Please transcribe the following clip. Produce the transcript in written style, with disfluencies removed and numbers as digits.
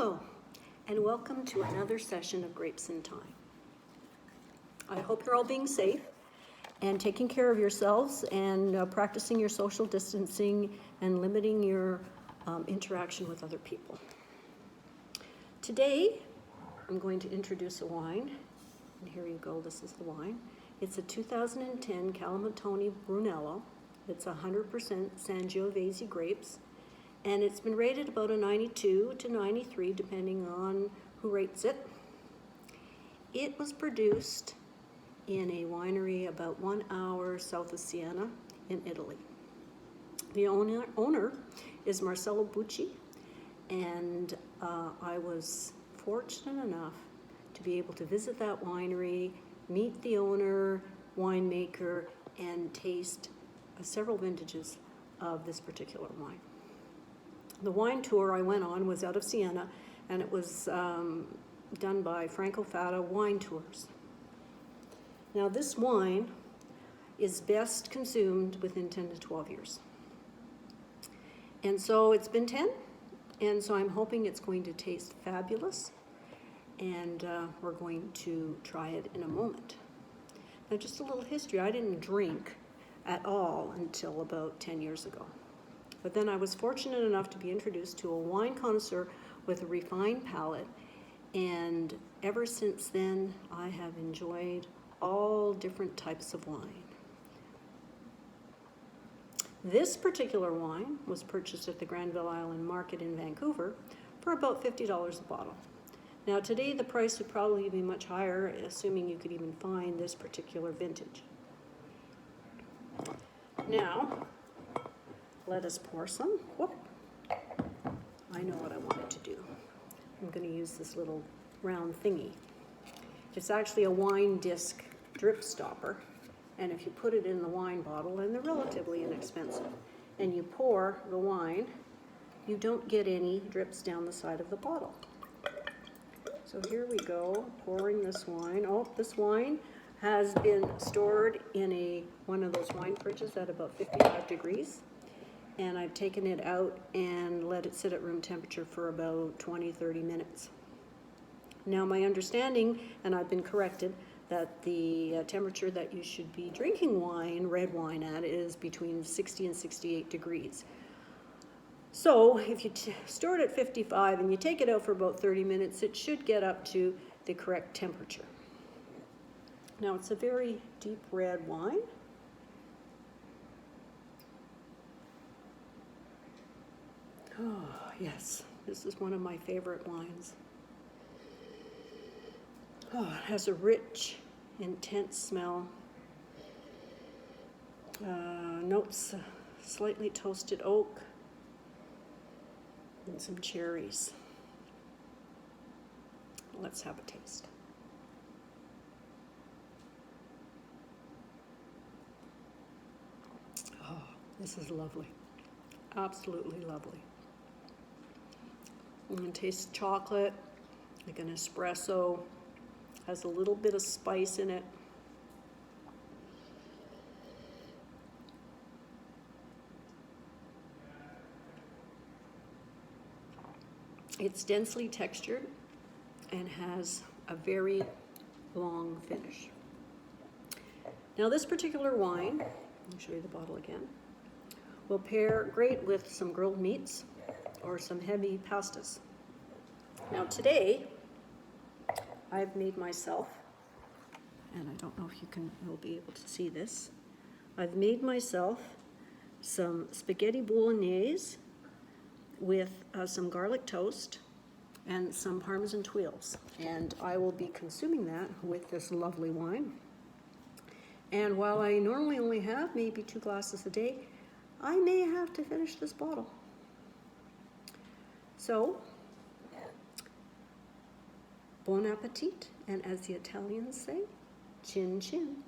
Hello, and welcome to another session of Grapes in Time. I hope you're all being safe and taking care of yourselves and practicing your social distancing and limiting your interaction with other people. Today, I'm going to introduce a wine, and here you go, this is the wine. It's a 2010 Calamatoni Brunello. It's 100% Sangiovese grapes, and it's been rated about a 92 to 93, depending on who rates it. It was produced in a winery about 1 hour south of Siena in Italy. The owner is Marcello Bucci, and I was fortunate enough to be able to visit that winery, meet the owner, winemaker, and taste several vintages of this particular wine. The wine tour I went on was out of Siena, and it was done by Franco Fata Wine Tours. Now this wine is best consumed within 10 to 12 years. And so it's been 10, and so I'm hoping it's going to taste fabulous, and we're going to try it in a moment. Now just a little history, I didn't drink at all until about 10 years ago. But then I was fortunate enough to be introduced to a wine connoisseur with a refined palate, and ever since then I have enjoyed all different types of wine. This particular wine was purchased at the Granville Island Market in Vancouver for about $50 a bottle. Now today the price would probably be much higher, assuming you could even find this particular vintage. Now, let us pour some. Whoop. I know what I wanted to do. I'm going to use this little round thingy. It's actually a wine disc drip stopper, and if you put it in the wine bottle, and they're relatively inexpensive, and you pour the wine, you don't get any drips down the side of the bottle. So here we go, pouring this wine. Oh, this wine has been stored in one of those wine fridges at about 55 degrees. And I've taken it out and let it sit at room temperature for about 20-30 minutes. Now my understanding, and I've been corrected, that the temperature that you should be drinking wine, red wine at, is between 60 and 68 degrees. So if you store it at 55 and you take it out for about 30 minutes, it should get up to the correct temperature. Now it's a very deep red wine. Oh, yes, this is one of my favorite wines. Oh, it has a rich, intense smell. Notes slightly toasted oak and some cherries. Let's have a taste. Oh, this is lovely. Absolutely lovely. You can taste chocolate, like an espresso, has a little bit of spice in it. It's densely textured and has a very long finish. Now this particular wine, I'll show you the bottle again, will pair great with some grilled meats or some heavy pastas. Now today, I've made myself, and I don't know if you'll be able to see this, I've made myself some spaghetti bolognese with some garlic toast and some Parmesan tuiles. And I will be consuming that with this lovely wine. And while I normally only have maybe 2 glasses a day, I may have to finish this bottle. So, bon appetit, and as the Italians say, chin chin.